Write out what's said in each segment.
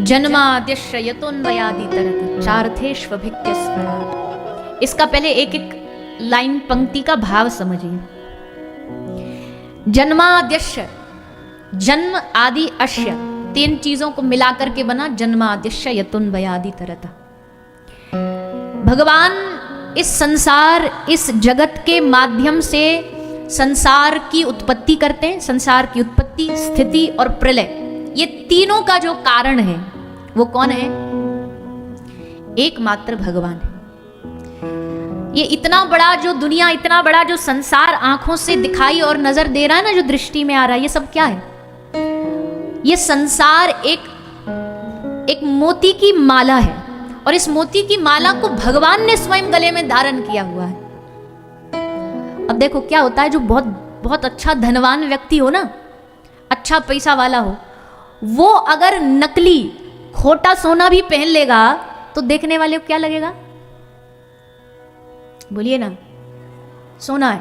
जन्माद्यस्य यतोऽन्वयादितरत् चार्थेष्वभिज्ञ स्मरात्। इसका पहले एक एक लाइन पंक्ति का भाव समझिए। जन्माद्यस्य, जन्म आदि अश्य, तीन चीजों को मिलाकर के बना जन्माद्यस्य यतोऽन्वयादितरत्। भगवान इस संसार, इस जगत के माध्यम से संसार की उत्पत्ति करते हैं। संसार की उत्पत्ति, स्थिति और प्रलय, ये तीनों का जो कारण है वो कौन है? एकमात्र भगवान है। ये इतना बड़ा जो दुनिया, इतना बड़ा जो संसार आंखों से दिखाई और नजर दे रहा है ना, जो दृष्टि में आ रहा है, ये सब क्या है? ये संसार एक मोती की माला है, और इस मोती की माला को भगवान ने स्वयं गले में धारण किया हुआ है। अब देखो क्या होता है, जो बहुत बहुत अच्छा धनवान व्यक्ति हो ना, अच्छा पैसा वाला हो, वो अगर नकली खोटा सोना भी पहन लेगा तो देखने वाले को क्या लगेगा? बोलिए ना, सोना है।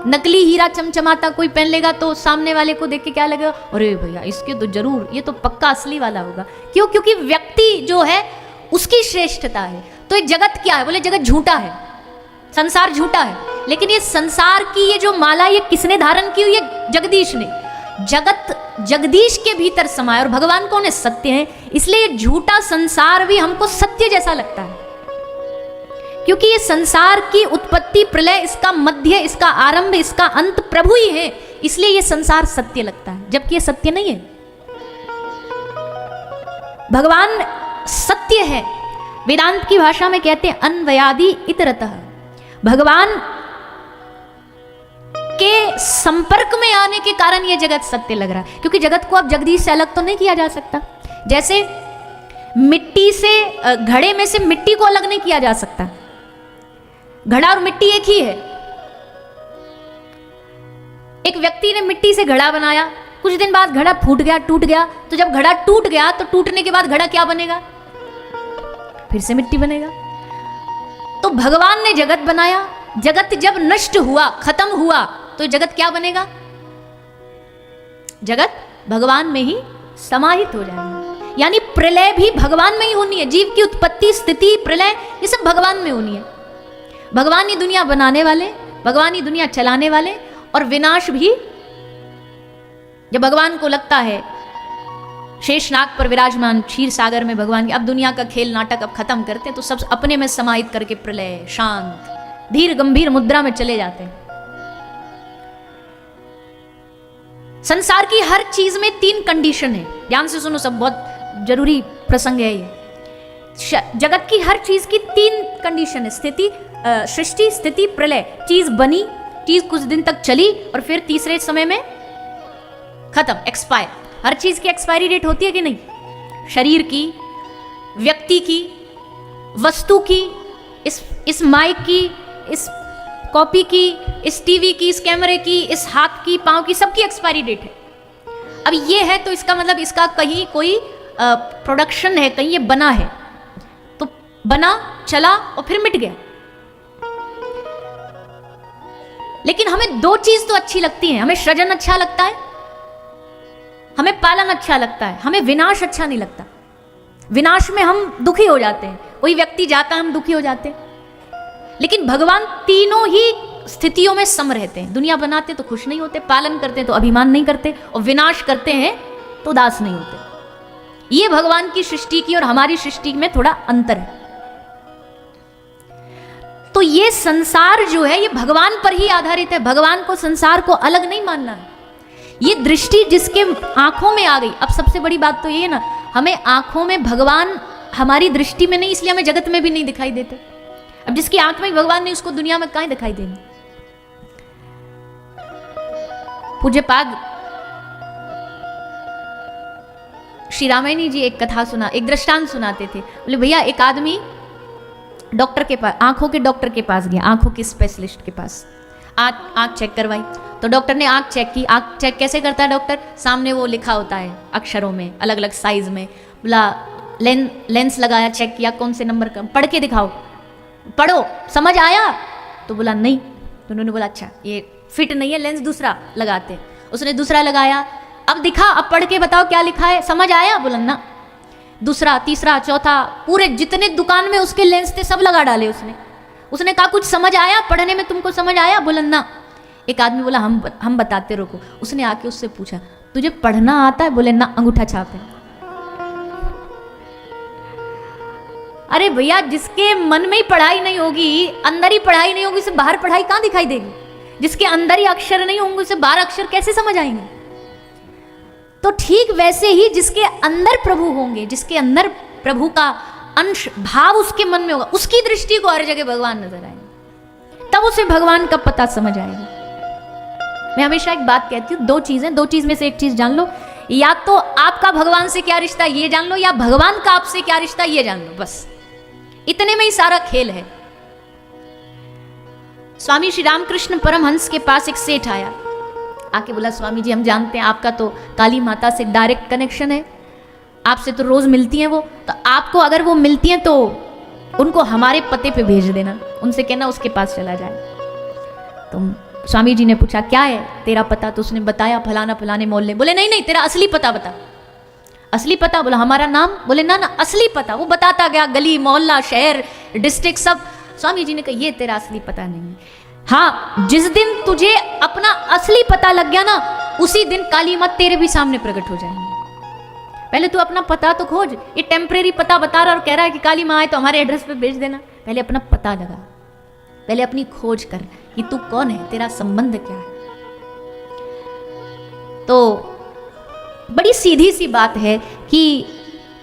नकली हीरा चमचमाता कोई पहन लेगा तो सामने वाले को देख के क्या लगेगा? अरे भैया, इसके तो जरूर, ये तो पक्का असली वाला होगा। क्यों? क्योंकि व्यक्ति जो है उसकी श्रेष्ठता है। तो ये जगत क्या है? बोले जगत झूठा है, संसार झूठा है। लेकिन ये संसार की ये जो माला, ये किसने धारण की हुई है? जगदीश ने। जगत जगदीश के भीतर समाया, और भगवान कौन है? सत्य है। इसलिए ये झूठा संसार भी हमको सत्य जैसा लगता है, क्योंकि ये संसार की उत्पत्ति, प्रलय, इसका मध्य, इसका आरंभ, इसका अंत प्रभु ही है। इसलिए ये संसार सत्य लगता है, जबकि ये सत्य नहीं है। भगवान सत्य है। वेदांत की भाषा में कहते हैं अन्वयादि इतरतः। भगवान के संपर्क में आने के कारण ये जगत सत्य लग रहा है, क्योंकि जगत को अब जगदीश से अलग तो नहीं किया जा सकता। जैसे मिट्टी से, घड़े में से मिट्टी को अलग नहीं किया जा सकता। घड़ा और मिट्टी एक ही है। एक व्यक्ति ने मिट्टी से घड़ा बनाया, कुछ दिन बाद घड़ा फूट गया, टूट गया। तो जब घड़ा टूट गया तो टूटने के बाद घड़ा क्या बनेगा? फिर से मिट्टी बनेगा। तो भगवान ने जगत बनाया, जगत जब नष्ट हुआ, खत्म हुआ, तो जगत क्या बनेगा? जगत भगवान में ही समाहित हो जाएगा। यानी प्रलय भी भगवान में ही होनी है। जीव की उत्पत्ति, स्थिति, प्रलय, ये सब भगवान में होनी है। भगवान ही दुनिया बनाने वाले, भगवान ही दुनिया चलाने वाले, और विनाश भी जब भगवान को लगता है, शेषनाग पर विराजमान क्षीर सागर में भगवान की, अब दुनिया का खेल नाटक अब खत्म करते हैं, तो सब अपने में समाहित करके प्रलय, शांत, धीर गंभीर मुद्रा में चले जाते हैं। संसार की हर चीज में तीन कंडीशन है। ध्यान से सुनो, सब बहुत जरूरी प्रसंग है ये। जगत की हर चीज की तीन कंडीशन है। स्थिति, सृष्टि, स्थिति, प्रलय। चीज बनी, चीज कुछ दिन तक चली, और फिर तीसरे समय में खत्म, एक्सपायर। हर चीज की एक्सपायरी डेट होती है कि नहीं? शरीर की, व्यक्ति की, वस्तु की, इस माइक की, इस कॉपी की, इस टीवी की, इस कैमरे की, इस हाथ की, पांव की, सबकी एक्सपायरी डेट है। अब ये है तो इसका मतलब इसका कहीं कोई प्रोडक्शन है, कहीं ये बना है, तो बना, चला और फिर मिट गया। लेकिन हमें दो चीज तो अच्छी लगती है। हमें सृजन अच्छा लगता है, हमें पालन अच्छा लगता है, हमें विनाश अच्छा नहीं लगता। विनाश में हम दुखी हो जाते हैं। कोई व्यक्ति जाता है, हम दुखी हो जाते हैं। लेकिन भगवान तीनों ही स्थितियों में सम रहते हैं। दुनिया बनाते तो खुश नहीं होते, पालन करते तो अभिमान नहीं करते, और विनाश करते हैं तो उदास नहीं होते। ये भगवान की सृष्टि की और हमारी सृष्टि में थोड़ा अंतर है। तो ये संसार जो है, ये भगवान पर ही आधारित है। भगवान को, संसार को अलग नहीं मानना है। ये दृष्टि जिसके आंखों में आ गई। अब सबसे बड़ी बात तो ये है ना, हमें आंखों में भगवान हमारी दृष्टि में नहीं, इसलिए हमें जगत में भी नहीं दिखाई देते। अब जिसकी आंख में भगवान नहीं, उसको दुनिया में कहां दिखाई देंगे? पूज्यपाद श्री रामायणी जी एक कथा सुना, एक दृष्टांत सुनाते थे। बोले भैया, एक आदमी डॉक्टर के पास, आंखों के डॉक्टर के पास गया, आंखों के स्पेशलिस्ट के पास। आंख चेक करवाई, तो डॉक्टर ने आंख चेक की। आंख चेक कैसे करता है डॉक्टर? सामने वो लिखा होता है अक्षरों में, अलग अलग साइज में। बोला लेंस लगाया, चेक किया, कौन से नंबर का, पढ़ के दिखाओ, पढ़ो, समझ आया? तो बोला नहीं। तो उन्होंने बोला अच्छा, ये फिट नहीं है, लेंस दूसरा लगाते। उसने दूसरा लगाया, अब दिखा, अब पढ़ के बताओ क्या लिखा है, समझ आया? बोला ना। दूसरा, तीसरा, चौथा, पूरे जितने दुकान में उसके लेंस थे सब लगा डाले उसने। उसने कहा कुछ समझ आया पढ़ने में, तुमको समझ आया? बोला ना। एक आदमी बोला हम बताते, रुको। उसने आके उससे पूछा तुझे पढ़ना आता है? बोले ना, अंगूठा छाप है। अरे भैया, जिसके मन में ही पढ़ाई नहीं होगी, अंदर ही पढ़ाई नहीं होगी, उसे बाहर पढ़ाई कहां दिखाई देगी? जिसके अंदर ही अक्षर नहीं होंगे उसे बाहर अक्षर कैसे समझ आएंगे? तो ठीक वैसे ही जिसके अंदर प्रभु होंगे, जिसके अंदर प्रभु का अंश भाव उसके मन में होगा, उसकी दृष्टि को हर जगह भगवान नजर आएंगे, तब उसे भगवान का पता समझ आएगा। मैं हमेशा एक बात कहती हूँ, दो चीज में से एक चीज जान लो, या तो आपका भगवान से क्या रिश्ता ये जान लो, या भगवान का आपसे क्या रिश्ता ये जान लो, बस इतने में ही सारा खेल है। स्वामी श्री रामकृष्ण परमहंस के पास एक सेठ आया, आके बोला स्वामी जी हम जानते हैं आपका तो काली माता से डायरेक्ट कनेक्शन है, आपसे तो रोज मिलती हैं वो, तो आपको अगर वो मिलती हैं तो उनको हमारे पते पे भेज देना, उनसे कहना उसके पास चला जाए। तो स्वामी जी ने पूछा क्या है तेरा पता? तो उसने बताया फलाना फलाने मोहल्ले। बोले नहीं नहीं, तेरा असली पता बता। असली पता? बोला हमारा नाम। बोले ना ना, असली पता। वो बताता गया, गली मोहल्ला शहर डिस्ट्रिक्ट सब। स्वामी जी ने कहा ये तेरा असली पता नहीं, हाँ जिस दिन तुझे अपना असली पता लग गया ना, उसी दिन काली माँ तेरे भी सामने प्रकट हो जाएंगे। पहले तू अपना पता तो खोज, ये टेम्परेरी पता बता रहा और कह रहा है कि काली माँ आए तो हमारे एड्रेस पे भेज देना। पहले अपना पता लगा, पहले अपनी खोज कर कि तू कौन है, तेरा संबंध क्या है। तो बड़ी सीधी सी बात है कि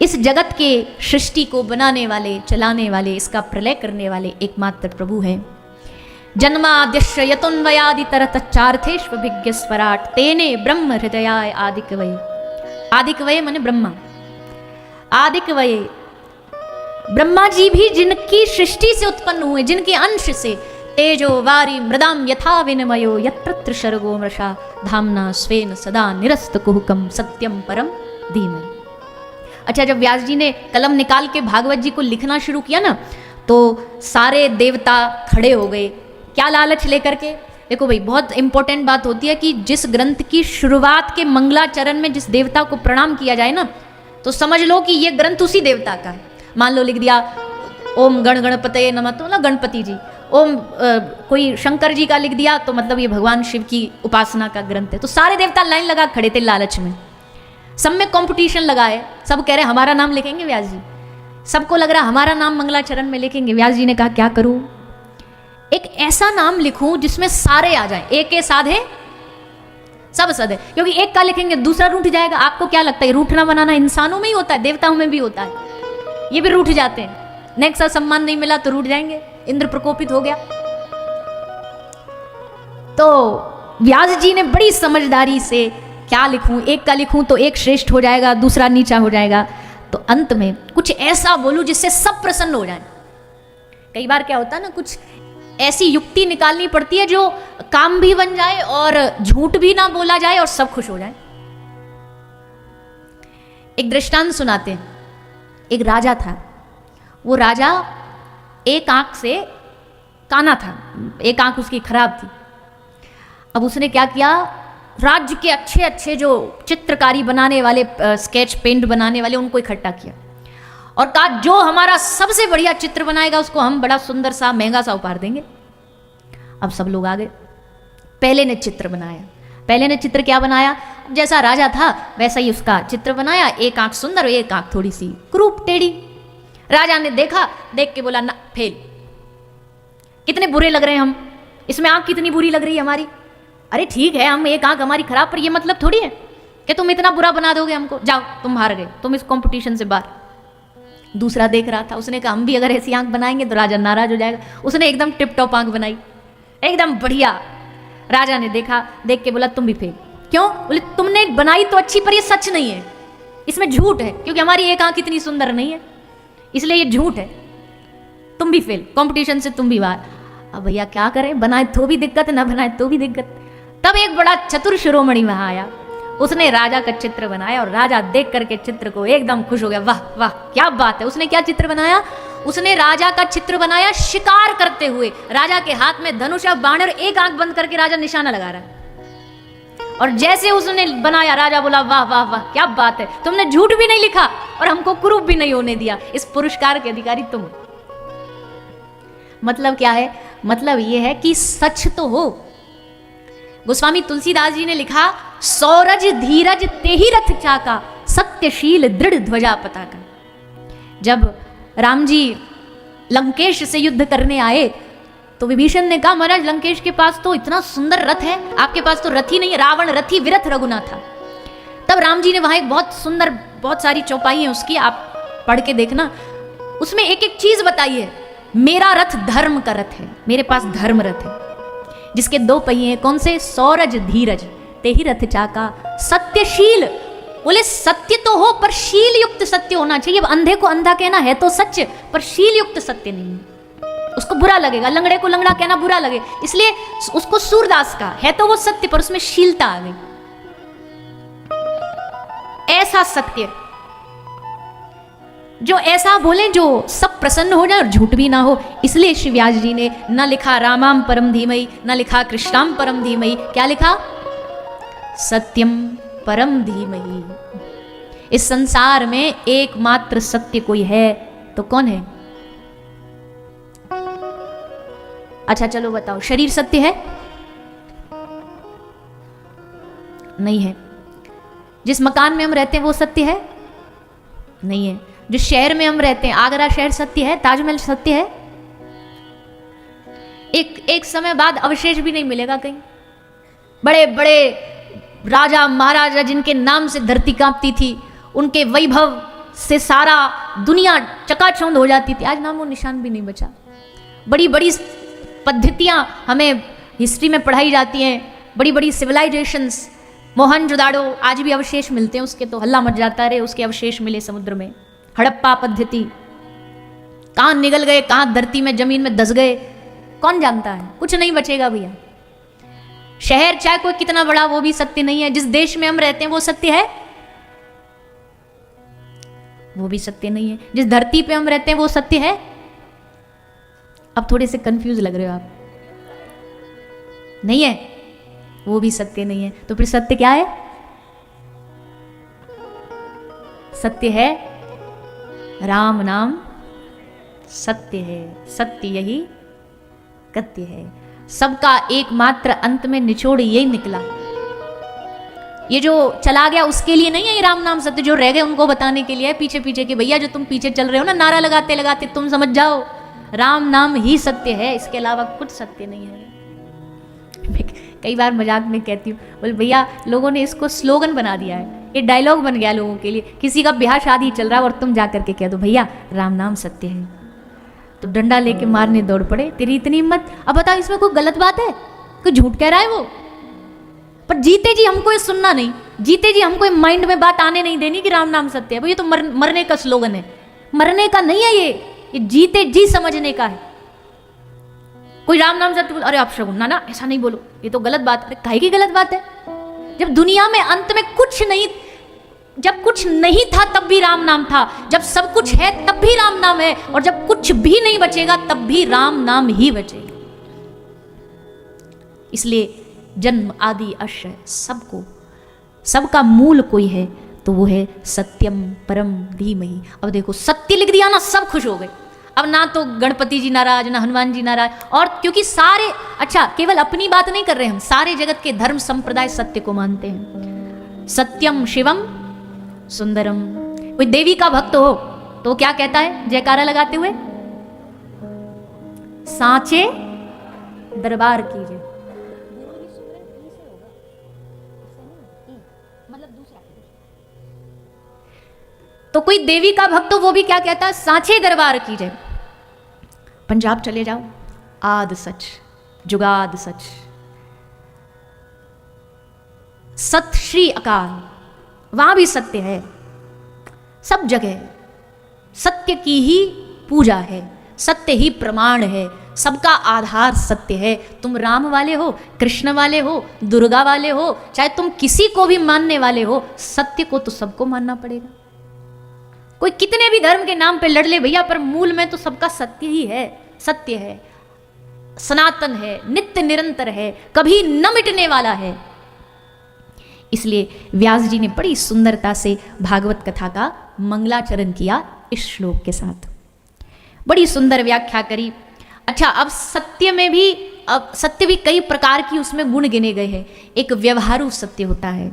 इस जगत के सृष्टि को बनाने वाले, चलाने वाले, इसका प्रलय करने वाले एकमात्र प्रभु है। जन्माद्यश्य यतोन्वयादितरतश्चार्थेष्वभिज्ञ स्वराट तेने ब्रह्म हृदयाय आदिकवये। आदिकवये माने ब्रह्मा। आदिकवये ब्रह्मा जी भी जिनकी सृष्टि से उत्पन्न हुए, जिनके अंश से, तेजो वारी मृदाम यथा विनिमयो यत्र शर्गो मृषा धामना स्वेन सदा निरस्त कुहुकम सत्यम परम धीमहि। अच्छा, जब व्यास जी ने कलम निकाल के भागवत जी को लिखना शुरू किया ना, तो सारे देवता खड़े हो गए। क्या लालच लेकर के? देखो भाई, बहुत इंपॉर्टेंट बात होती है कि जिस ग्रंथ की शुरुआत के मंगलाचरण में जिस देवता को प्रणाम किया जाए ना, तो समझ लो कि ये ग्रंथ उसी देवता का है। मान लो लिख दिया ओम गण गणपतये नमः, तो ना गणपति जी। ओम कोई शंकर जी का लिख दिया तो मतलब ये भगवान शिव की उपासना का ग्रंथ है। तो सारे देवता लाइन लगा खड़े थे लालच में, सब में कंपटीशन लगा है, सब कह रहे हमारा नाम लिखेंगे व्यास जी, सबको लग रहा हमारा नाम मंगलाचरण में लिखेंगे। व्यास जी ने कहा क्या करूं, एक ऐसा नाम लिखूं जिसमें सारे आ जाएं, एक के साधे सब सदे, क्योंकि एक का लिखेंगे दूसरा रूठ जाएगा। आपको क्या लगता है रूठना बनाना इंसानों में ही होता है? देवताओं में भी होता है, ये भी रूठ जाते हैं। नेक्स्ट सा सम्मान नहीं मिला तो रूठ जाएंगे, इंद्र प्रकोपित हो गया। तो व्यास जी ने बड़ी समझदारी से क्या लिखूं, एक का लिखूं तो एक श्रेष्ठ हो जाएगा, दूसरा नीचा हो जाएगा, तो अंत में कुछ ऐसा बोलूं जिससे सब प्रसन्न हो जाएं। कई बार क्या होता है ना, कुछ ऐसी युक्ति निकालनी पड़ती है जो काम भी बन जाए और झूठ भी ना बोला जाए और सब खुश हो जाए। एक दृष्टांत सुनाते हैं। एक राजा था, वो राजा एक आंख से काना था, एक आंख उसकी खराब थी। अब उसने क्या किया, राज्य के अच्छे अच्छे जो चित्रकारी बनाने वाले, स्केच पेंट बनाने वाले, उनको इकट्ठा किया और कहा जो हमारा सबसे बढ़िया चित्र बनाएगा उसको हम बड़ा सुंदर सा महंगा सा उपहार देंगे। अब सब लोग आ गए। पहले ने चित्र बनाया। पहले ने चित्र क्या बनाया, जैसा राजा था वैसा ही उसका चित्र बनाया, एक आंख सुंदर और एक आंख थोड़ी सी क्रूप टेढ़ी। राजा ने देखा, देख के बोला ना फेल, कितने बुरे लग रहे हैं हम, इसमें आंख कितनी बुरी लग रही है हमारी। अरे ठीक है, हम एक आंख हमारी खराब, पर ये मतलब थोड़ी है कि तुम इतना बुरा बना दोगे हमको, जाओ तुम हार गए, तुम इस कंपटीशन से बाहर। दूसरा देख रहा था, उसने कहा हम भी अगर ऐसी आंख बनाएंगे तो राजा नाराज हो जाएगा। उसने एकदम टिप टॉप आंख बनाई, एकदम बढ़िया। राजा ने देखा, देख के बोला तुम भी फेल। क्यों? बोले तुमने बनाई तो अच्छी, पर ये सच नहीं है, इसमें झूठ है, क्योंकि हमारी एक आंख इतनी सुंदर नहीं है, इसलिए ये झूठ है, तुम भी फेल, कंपटीशन से तुम भी बाहर। अब भैया क्या करें, बनाए तो भी दिक्कत, ना बनाए तो भी दिक्कत। तब एक बड़ा चतुर शिरोमणि वहां आया, उसने राजा का चित्र बनाया और राजा देख करके चित्र को एकदम खुश हो गया, वाह वाह क्या बात है। उसने क्या चित्र बनाया, उसने राजा का चित्र बनाया शिकार करते हुए, राजा के हाथ में धनुष और बाण और एक आंख बंद करके राजा निशाना लगा रहा है। और जैसे उसने बनाया, राजा बोला वाह वाह वाह क्या बात है, तुमने झूठ भी नहीं लिखा और हमको कुरूप भी नहीं होने दिया, इस पुरस्कार के अधिकारी तुम। मतलब क्या है? मतलब ये है कि सच तो हो। गोस्वामी तुलसीदास जी ने लिखा, सौरज धीरज तेहि रथ चाका, सत्यशील दृढ़ ध्वजा पताका। जब राम जी लंकेश से युद्ध करने आए तो विभीषण ने कहा, महाराज लंकेश के पास तो इतना सुंदर रथ है, आपके पास तो रथ ही नहीं है, रावण रथी विरथ रघुनाथा। तब राम जी ने वहां एक बहुत सुंदर, बहुत सारी चौपाई है उसकी, आप पढ़ के देखना, उसमें एक एक चीज बताई है। मेरा रथ धर्म का रथ है, मेरे पास धर्म रथ है, जिसके 2 पहिए हैं। कौन से? सौरज धीरज तेहि रथ चाका, सत्यशील। बोले सत्य तो हो पर शील युक्त सत्य होना चाहिए। अब अंधे को अंधा कहना है तो सच, पर शील युक्त सत्य नहीं है, उसको बुरा लगेगा। लंगड़े को लंगड़ा कहना बुरा लगे, इसलिए उसको सूरदास का है तो वो सत्य, पर उसमें शीलता आ गई। ऐसा सत्य जो ऐसा बोले जो सब प्रसन्न हो जाए और झूठ भी ना हो। इसलिए श्री व्यास जी ने न लिखा रामाम परम धीमहि, न लिखा कृष्णाम परम धीमहि, क्या लिखा? सत्यम परम धीमहि। इस संसार में एकमात्र सत्य कोई है तो कौन है? अच्छा चलो बताओ, शरीर सत्य है? नहीं है। जिस मकान में हम रहते हैं वो सत्य है? नहीं है। जिस शहर में हम रहते हैं, आगरा शहर सत्य है? ताजमहल सत्य है? एक समय बाद अवशेष भी नहीं मिलेगा कहीं। बड़े बड़े राजा महाराजा जिनके नाम से धरती कांपती थी, उनके वैभव से सारा दुनिया चकाचौंध हो जाती थी, आज नामो निशान भी नहीं बचा। बड़ी बड़ी पद्धतियां हमें हिस्ट्री में पढ़ाई जाती हैं, बड़ी बड़ी सिविलाइजेशंस, मोहनजोदाड़ो आज भी अवशेष मिलते हैं उसके, तो हल्ला मच जाता रहे उसके अवशेष मिले समुद्र में। हड़प्पा पद्धति, कहां निगल गए, कहां धरती में जमीन में धस गए, कौन जानता है। कुछ नहीं बचेगा भैया। शहर चाहे कोई कितना बड़ा, वो भी सत्य नहीं है। जिस देश में हम रहते हैं वो सत्य है? वो भी सत्य नहीं है। जिस धरती पे हम रहते हैं वो सत्य है? अब थोड़े से कंफ्यूज लग रहे हो आप, नहीं है, वो भी सत्य नहीं है। तो फिर सत्य क्या है? सत्य है राम नाम सत्य है, सत्य यही कत्य है। सबका एकमात्र अंत में निचोड़ यही निकला। ये जो चला गया उसके लिए नहीं है ये राम नाम सत्य, जो रह गए उनको बताने के लिए है पीछे पीछे कि भैया जो तुम पीछे चल रहे हो ना, नारा लगाते लगाते तुम समझ जाओ राम नाम ही सत्य है, इसके अलावा कुछ सत्य नहीं है। कई बार मजाक में कहती हूँ, बोले भैया लोगों ने इसको स्लोगन बना दिया है, ये डायलॉग बन गया लोगों के लिए। किसी का ब्याह शादी चल रहा है और तुम जा करके कह दो भैया राम नाम सत्य है, तो डंडा लेके मारने दौड़ पड़े, तेरी इतनी हिम्मत। अब बता इसमें कोई गलत बात है? कोई झूठ कह रहा है वो? पर जीते जी हमको ये सुनना नहीं, जीते जी हमको माइंड में बात आने नहीं देनी कि राम नाम सत्य है। ये तो मरने का स्लोगन है, मरने का नहीं है ये जीते जी समझने का है। कोई राम नाम सत्य बोल, अरे आप शगुन ना ऐसा नहीं बोलो, ये तो गलत बात है। काहे की गलत बात है? जब दुनिया में अंत में कुछ नहीं, जब कुछ नहीं था तब भी राम नाम था, जब सब कुछ है तब भी राम नाम है, और जब कुछ भी नहीं बचेगा तब भी राम नाम ही बचेगा। इसलिए जन्म आदि आश्रय सबको, सबका मूल कोई है तो वो है सत्यम परम धीमहि। अब देखो सत्य लिख दिया ना, सब खुश हो गए। अब ना तो गणपति जी नाराज, ना हनुमान जी नाराज, और क्योंकि सारे, अच्छा केवल अपनी बात नहीं कर रहे हम, सारे जगत के धर्म संप्रदाय सत्य को मानते हैं। सत्यम शिवम सुंदरम। कोई देवी का भक्त हो तो क्या कहता है जयकारा लगाते हुए? सांचे दरबार कीजिए। तो कोई देवी का भक्त हो वो भी क्या कहता है? सांचे दरबार कीजिए। पंजाब चले जाओ, आद सच जुगाद सच, सत श्री अकाल, वहां भी सत्य है। सब जगह सत्य की ही पूजा है, सत्य ही प्रमाण है, सबका आधार सत्य है। तुम राम वाले हो, कृष्ण वाले हो, दुर्गा वाले हो, चाहे तुम किसी को भी मानने वाले हो, सत्य को तो सबको मानना पड़ेगा। कोई कितने भी धर्म के नाम पे लड़ ले भैया, पर मूल में तो सबका सत्य ही है। सत्य है, सनातन है, नित्य निरंतर है, कभी न मिटने वाला है। इसलिए व्यास जी ने बड़ी सुंदरता से भागवत कथा का मंगलाचरण किया इस श्लोक के साथ, बड़ी सुंदर व्याख्या करी। अच्छा, अब सत्य में भी, अब सत्य भी कई प्रकार की उसमें गुण गिने गए हैं। एक व्यवहारु सत्य होता है,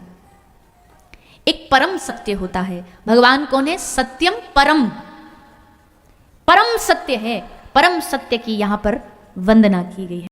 एक परम सत्य होता है। भगवान कौन है? सत्यम परम, परम सत्य है। परम सत्य की यहां पर वंदना की गई है।